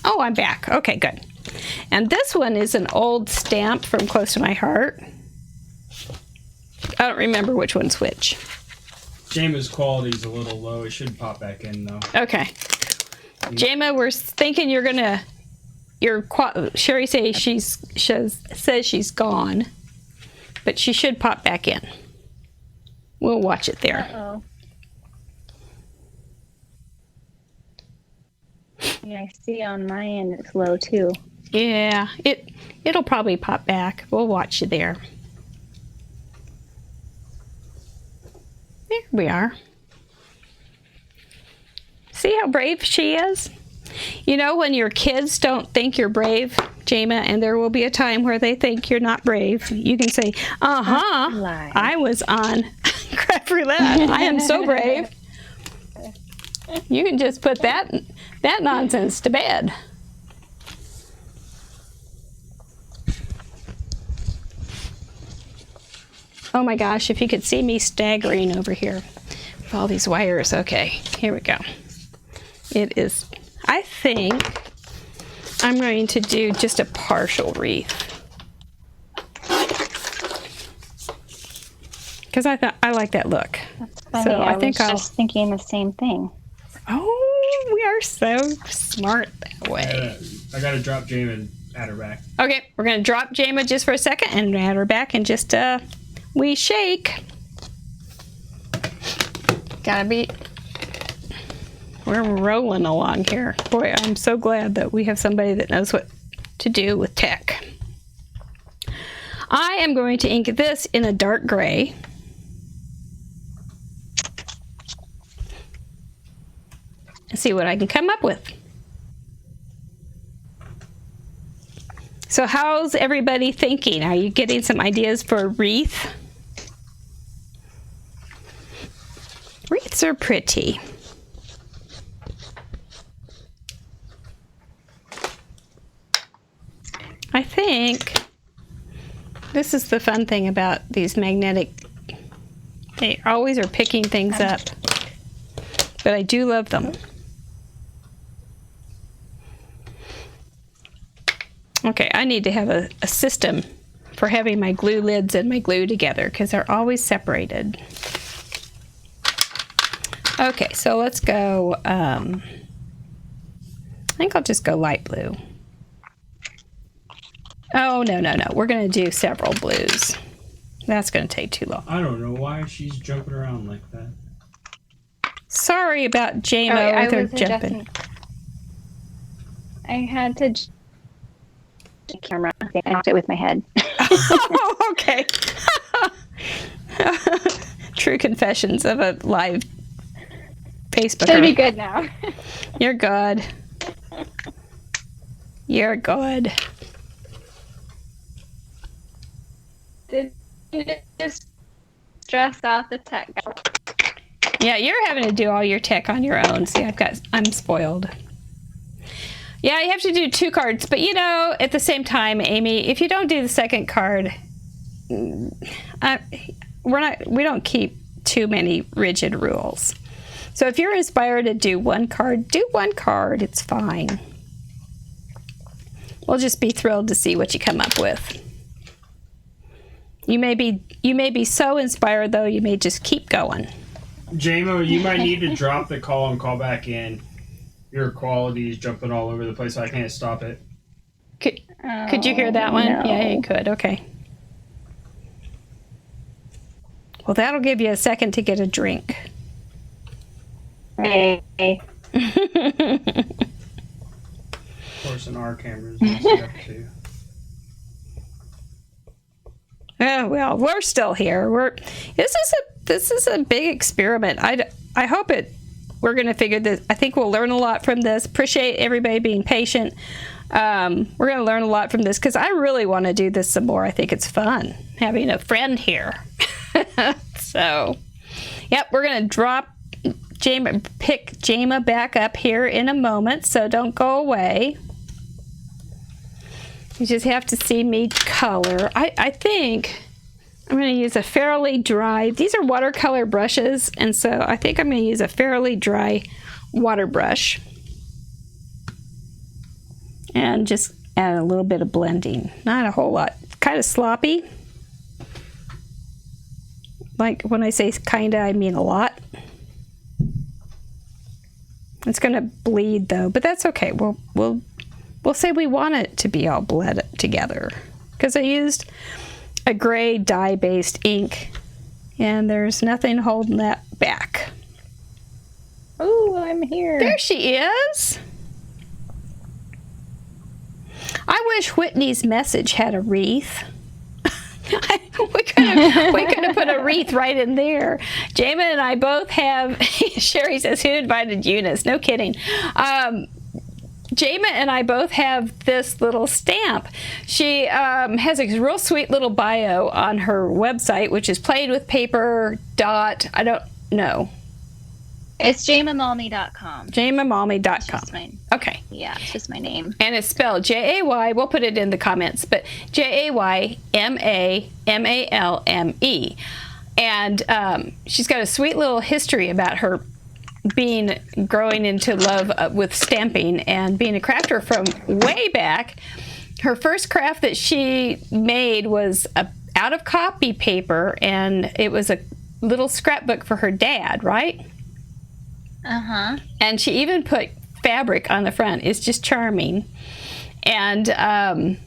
Oh, I'm back. Okay, good. And this one is an old stamp from Close to My Heart. I don't remember which one's which. Jama's quality's a little low. It should pop back in, though. Okay. Jama, we're thinking you're going to... Sherry says she's gone, but she should pop back in. We'll watch it there. Uh-oh. Yeah, I see on my end it's low too. Yeah, it'll probably pop back. We'll watch you there. There we are. See how brave she is? You know, when your kids don't think you're brave, Jama, and there will be a time where they think you're not brave, you can say, I was on Craft Roulette. I am so brave. You can just put that nonsense to bed. Oh my gosh, if you could see me staggering over here with all these wires. Okay, here we go. It is... I think I'm going to do just a partial wreath. Because I like that look. That's funny. So I think was just thinking the same thing. Oh, we are so smart that way. I gotta drop Jama and add her back. Okay, we're going to drop Jama just for a second and add her back and just we shake. Gotta be... We're rolling along here. Boy, I'm so glad that we have somebody that knows what to do with tech. I am going to ink this in a dark gray. And see what I can come up with. So how's everybody thinking? Are you getting some ideas for a wreath? Wreaths are pretty. I think this is the fun thing about these magnetic. They always are picking things up, but I do love them. Okay, I need to have a system for having my glue lids and my glue together because they're always separated. Okay, so let's go, I think I'll just go light blue. Oh, no. We're going to do several blues. That's going to take too long. I don't know why she's jumping around like that. Sorry about Jamo with her jumping. I had to the camera. I knocked it with my head. Oh, okay. True confessions of a live Facebook. Should be good now. You're good. You're good. Did you just stress out the tech? Yeah, you're having to do all your tech on your own. See, I'm spoiled. Yeah, you have to do 2 cards, but you know, at the same time, Amy, if you don't do the second card, we don't keep too many rigid rules. So if you're inspired to do 1 card, do 1 card. It's fine. We'll just be thrilled to see what you come up with. You may be so inspired though, you may just keep going. Jamo, you might need to drop the call and call back in. Your quality is jumping all over the place, so I can't stop it. Could you hear that one? No. Yeah, you could. Okay. Well, that'll give you a second to get a drink. Hey. Of course, an our cameras messed up too. Oh, well, we're still here. This is a big experiment. I hope we're going to figure this. I think we'll learn a lot from this. Appreciate everybody being patient. We're going to learn a lot from this because I really want to do this some more. I think it's fun having a friend here. So, yep, we're going to pick Jama back up here in a moment, so don't go away. You just have to see me color. I think I'm going to use a fairly dry, these are watercolor brushes, and so I think I'm going to use a fairly dry water brush. And just add a little bit of blending. Not a whole lot. Kind of sloppy. Like when I say kinda, I mean a lot. It's going to bleed though, but that's okay. We'll say we want it to be all bled together. Because I used a gray dye-based ink, and there's nothing holding that back. Oh, I'm here. There she is. I wish Whitney's message had a wreath. we could have put a wreath right in there. Jama and I both have. Sherry says, "Who invited Eunice?" No kidding. Jama and I both have this little stamp. She has a real sweet little bio on her website, which is played with paper. I don't know. It's jamamalme.com. jamamalme.com. Okay. Yeah, it's just my name. And it's spelled Jay. We'll put it in the comments, but JAYMAMALME. And she's got a sweet little history about her growing into love with stamping and being a crafter from way back. Her first craft that she made was out of copy paper, and it was a little scrapbook for her dad, right? Uh-huh. And she even put fabric on the front. It's just charming. And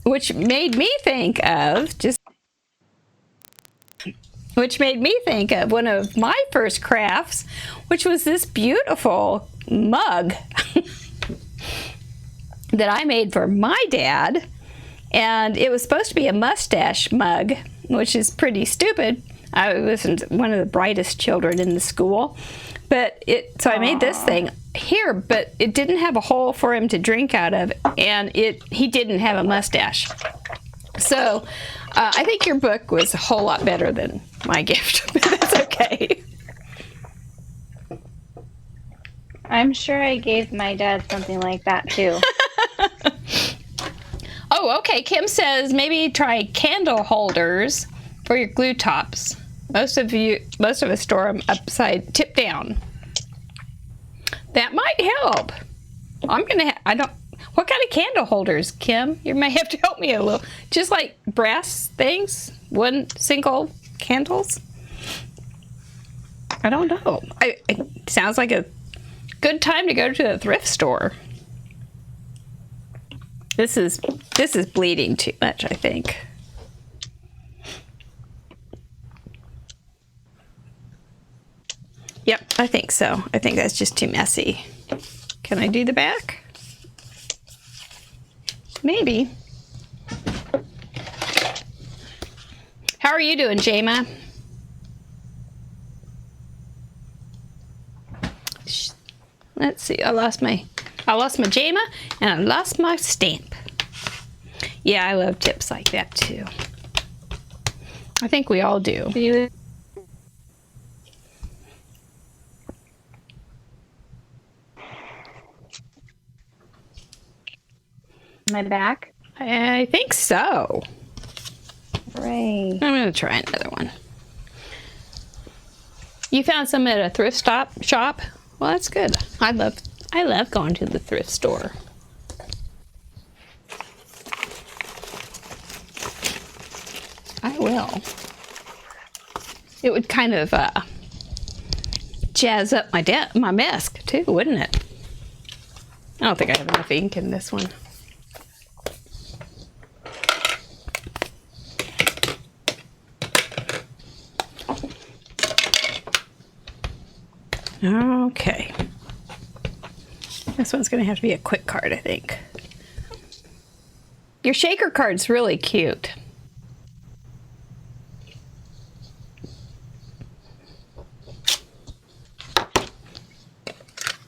which made me think of one of my first crafts, which was this beautiful mug that I made for my dad. And it was supposed to be a mustache mug, which is pretty stupid. I wasn't one of the brightest children in the school. So I made this thing here, but it didn't have a hole for him to drink out of, and he didn't have a mustache. So I think your book was a whole lot better than my gift, but that's okay. I'm sure I gave my dad something like that too. Oh, okay. Kim says maybe try candle holders for your glue tops. Most of us store them tip down. That might help. What kind of candle holders, Kim? You may have to help me a little. Just like brass things, one single candles. I don't know. It sounds like a good time to go to the thrift store. This is bleeding too much, I think. Yep, I think so. I think that's just too messy. Can I do the back? Maybe. How are you doing, Jama? Let's see. I lost my Jama, and I lost my stamp. Yeah, I love tips like that too. I think we all do. My back? I think so. Right. I'm going to try another one. You found some at a thrift shop? Well, that's good. I love going to the thrift store. I will. It would kind of jazz up my desk too, wouldn't it? I don't think I have enough ink in this one. Okay. This one's going to have to be a quick card, I think. Your shaker card's really cute.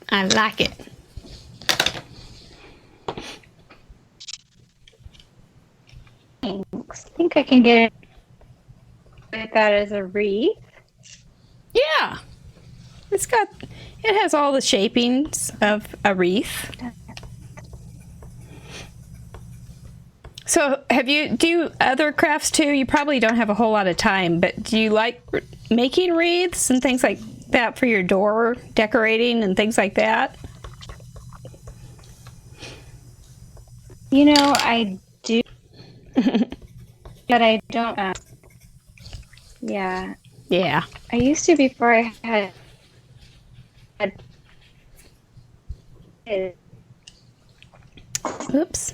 I like it. Thanks. I think I can get that as a wreath. Yeah. It has all the shapings of a wreath. So do you other crafts too? You probably don't have a whole lot of time, but do you like making wreaths and things like that for your door decorating and things like that? You know, I do, but I don't. Yeah. Yeah. I used to before I had Oops.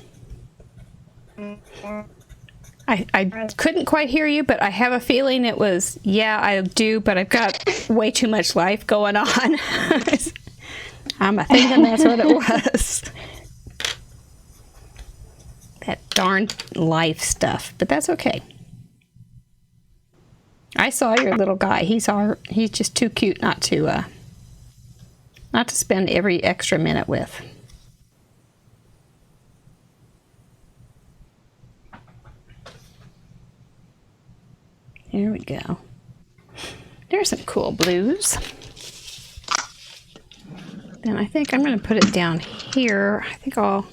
I couldn't quite hear you, but I have a feeling it was, yeah, I do, but I've got way too much life going on. I'm thinking that's what it was. That darn life stuff, but that's okay. I saw your little guy. He's just too cute not to spend every extra minute with. Here we go. There's some cool blues. Then I think I'm going to put it down here. I think I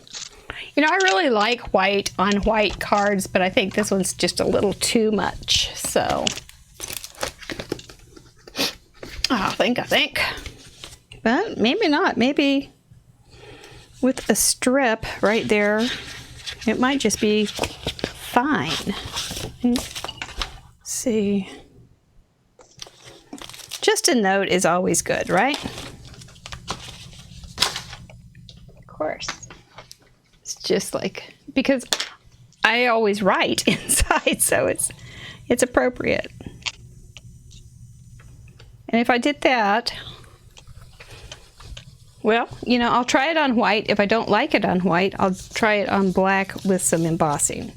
really like white on white cards, but I think this one's just a little too much. So, I think. But maybe not. Maybe with a strip right there, it might just be fine. See. Just a note is always good, right? Of course. It's just like, because I always write inside, so it's appropriate. And if I did that, well, I'll try it on white. If I don't like it on white, I'll try it on black with some embossing.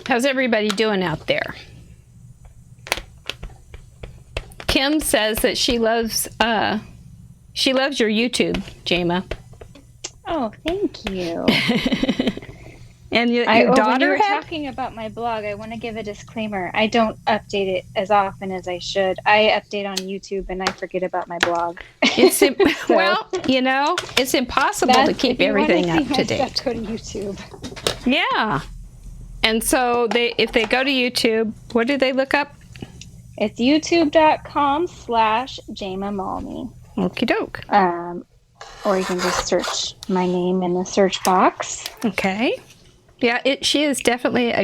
How's everybody doing out there? Kim says that she loves your YouTube, Jama. Oh, thank you. And your when you daughter were talking about my blog, I want to give a disclaimer. I don't update it as often as I should. I update on YouTube and I forget about my blog. Well, it's impossible to keep everything up to date. Go to YouTube. Yeah. And so if they go to YouTube, what do they look up? It's youtube.com/JamaMalme. Okie doke. Or you can just search my name in the search box. Okay. Yeah, she is definitely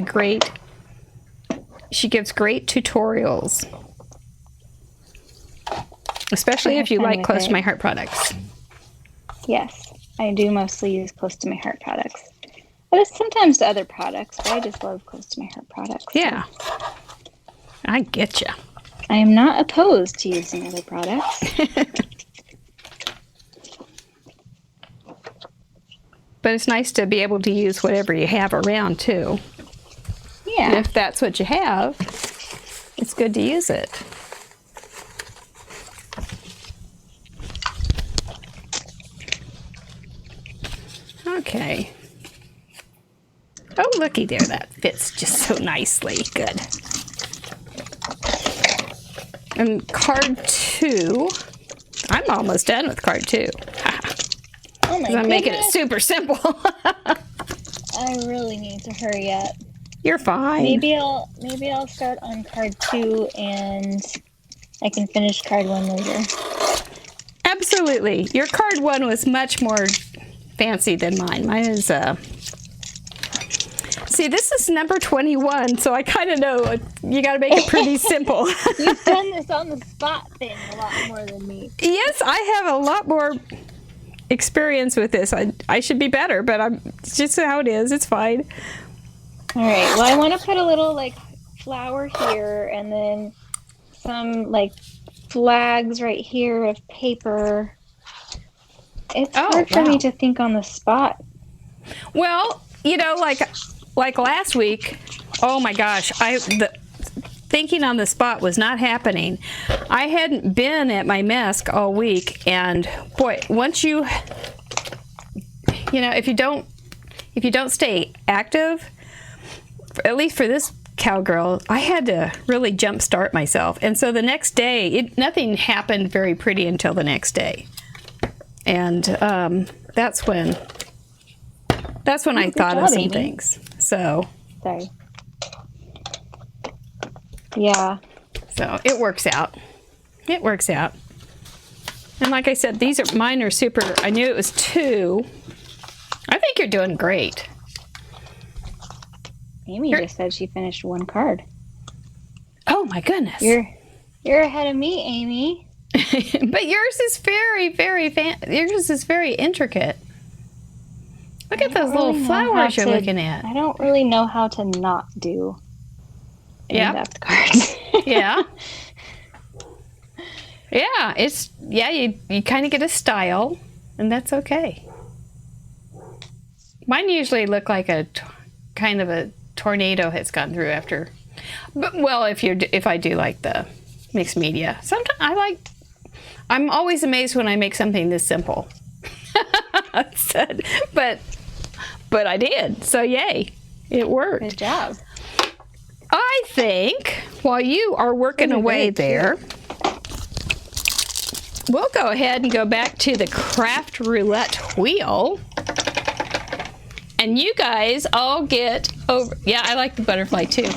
she gives great tutorials. Especially if you like Close to My Heart products. Yes, I do mostly use Close to My Heart products. But it's sometimes to other products, but I just love Close to My Heart products. Yeah. I get you. I am not opposed to using other products. But it's nice to be able to use whatever you have around, too. Yeah. And if that's what you have, it's good to use it. Okay. Oh, looky there. That fits just so nicely. Good. And card 2. I'm almost done with card 2. Oh my I'm making it super simple. I really need to hurry up. You're fine. Maybe I'll start on card 2 and I can finish card 1 later. Absolutely. Your card 1 was much more fancy than mine. Mine is See, this is number 21, so I kind of know you got to make it pretty simple. You've done this on the spot thing a lot more than me. Yes, I have a lot more experience with this. I should be better, but it's just how it is. It's fine. All right. Well, I want to put a little flower here, and then some flags right here of paper. It's Oh, hard for wow. me to think on the spot. Well, like last week, oh my gosh, thinking on the spot was not happening. I hadn't been at my mesc all week, and boy, once if you don't stay active, at least for this cowgirl, I had to really jumpstart myself. And so the next day, nothing happened very pretty until the next day. And that's when I thought of some things. So sorry. Yeah. So it works out. It works out. And like I said, mine are super. I knew it was 2. I think you're doing great. Amy just said she finished 1 card. Oh my goodness. You're ahead of me, Amy. But yours is very yours is very intricate. Look at those little flowers you're looking at. I don't really know how to not do in-depth cards. Yeah. Yeah, you kind of get a style, and that's okay. Mine usually look like a kind of a tornado has gone through after. But well, if I do like the mixed media, sometimes I'm always amazed when I make something this simple. But I did, so yay, it worked. Good job. I think while you are working away there, we'll go ahead and go back to the Craft Roulette wheel. And you guys all get over. Yeah, I like the butterfly too.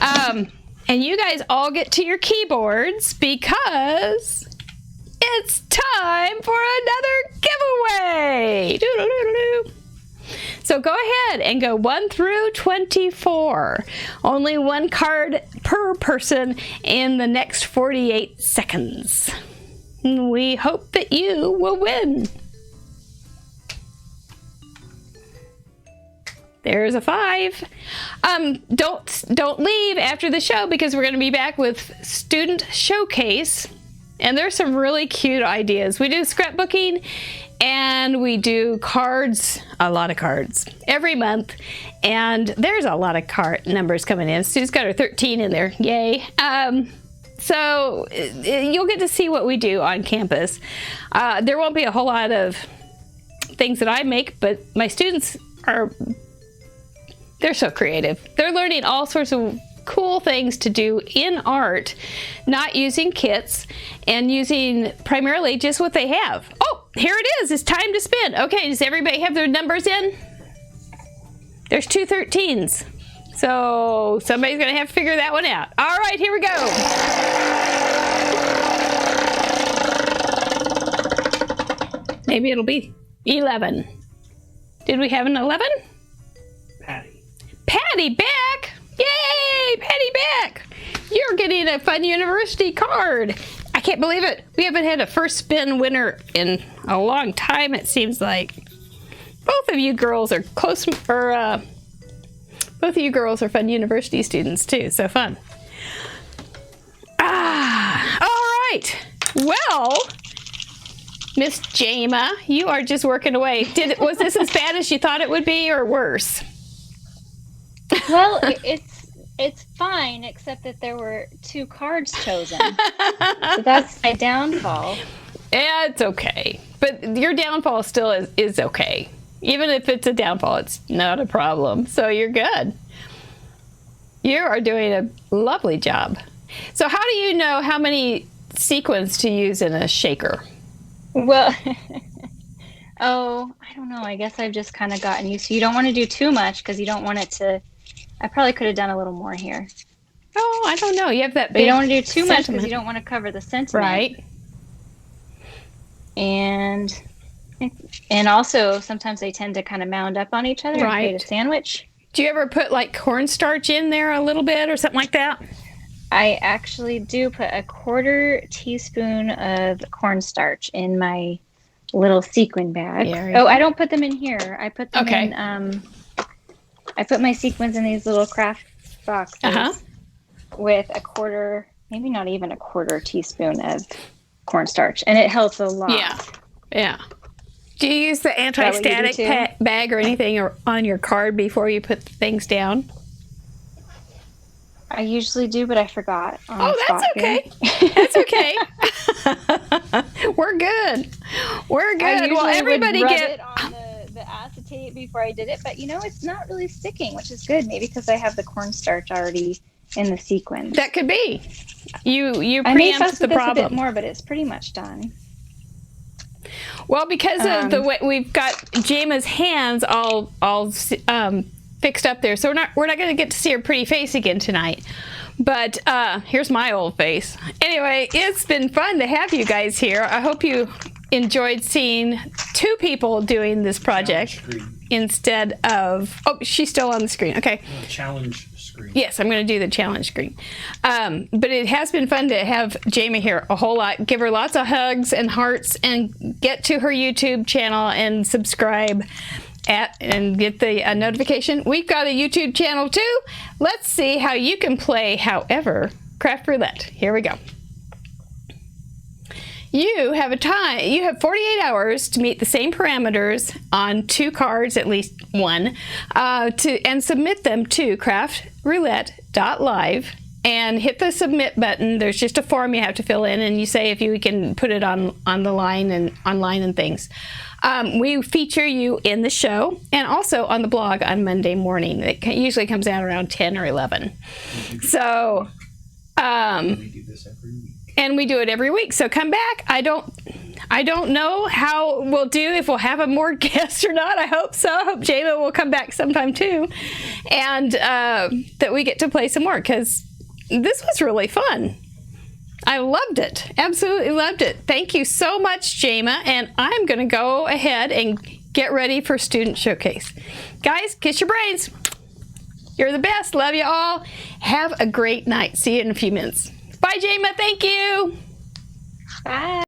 And you guys all get to your keyboards because it's time for another giveaway. Doo-doo-doo-doo-doo. So go ahead and go 1 through 24. Only 1 card per person in the next 48 seconds. We hope that you will win. There's a 5. Don't leave after the show because we're going to be back with Student Showcase. And there's some really cute ideas. We do scrapbooking and we do cards, a lot of cards, every month. And there's a lot of card numbers coming in. Sue's got her 13 in there. Yay. So you'll get to see what we do on campus. There won't be a whole lot of things that I make, but my students they're so creative. They're learning all sorts of cool things to do in art, not using kits and using primarily just what they have. Oh, here it is. It's time to spin. Okay, does everybody have their numbers in? There's 2 13s. So somebody's going to have to figure that one out. All right, here we go. Maybe it'll be 11. Did we have an 11? Patty back! Yay! Patty back! You're getting a Fun University card. I can't believe it. We haven't had a first spin winner in a long time, it seems like. Both of you girls are both of you girls are Fun University students too, so fun. All right. Well, Miss Jama, you are just working away. Was this as bad as you thought it would be or worse? Well, it's fine, except that there were 2 cards chosen. So that's my downfall. Yeah, it's okay. But your downfall still is okay. Even if it's a downfall, it's not a problem. So you're good. You are doing a lovely job. So how do you know how many sequins to use in a shaker? Well, I don't know. I guess I've just kind of gotten used to. You don't want to do too much because you don't want it to. I probably could have done a little more here. Oh, I don't know. You have that big. But you don't want to do too much sentiment. because you don't want to cover the sentiment. Right. And also sometimes they tend to kind of mound up on each other and create a sandwich. Do you ever put like cornstarch in there a little bit or something like that? I actually do put a 1/4 teaspoon of cornstarch in my little sequin bag. I don't put them in here. I put them in. I put my sequins in these little craft boxes with a 1/4 maybe not even a quarter teaspoon of cornstarch, and it helps a lot. Yeah. Do you use the anti-static bag or anything on your card before you put things down? I usually do, but I forgot. That's okay. That's okay. We're good. Well, everybody get it on the acetate before I did it, but it's not really sticking, which is good. Maybe because I have the cornstarch already in the sequence. That could be. You I may fuss preempt the with this problem. a bit more, but it's pretty much done. Well, because of the way we've got Jema's hands all fixed up there, so we're not going to get to see her pretty face again tonight. But here's my old face. Anyway, it's been fun to have you guys here. I hope you enjoyed seeing two people doing this project instead of... Oh, she's still on the screen. Okay. Challenge screen. Yes, I'm going to do the challenge screen. But it has been fun to have Jema here a whole lot. Give her lots of hugs and hearts, and get to her YouTube channel and subscribe and get the notification. We've got a YouTube channel too. Let's see how you can play however Craft Roulette. Here we go. You have 48 hours to meet the same parameters on 2 cards, at least one, and submit them to CraftRoulette.live and hit the submit button. There's just a form you have to fill in, and you say if you can put it on the line and online and things. We feature you in the show and also on the blog on Monday morning. It usually comes out around 10 or 11. So, we do this every week. And we do it every week. So come back. I don't know how we'll do, if we'll have a more guests or not. I hope so. I hope Jema will come back sometime too. And that we get to play some more, because this was really fun. I loved it. Absolutely loved it. Thank you so much, Jema. And I'm going to go ahead and get ready for Student Showcase. Guys, kiss your brains. You're the best. Love you all. Have a great night. See you in a few minutes. Bye, Jema. Thank you. Bye.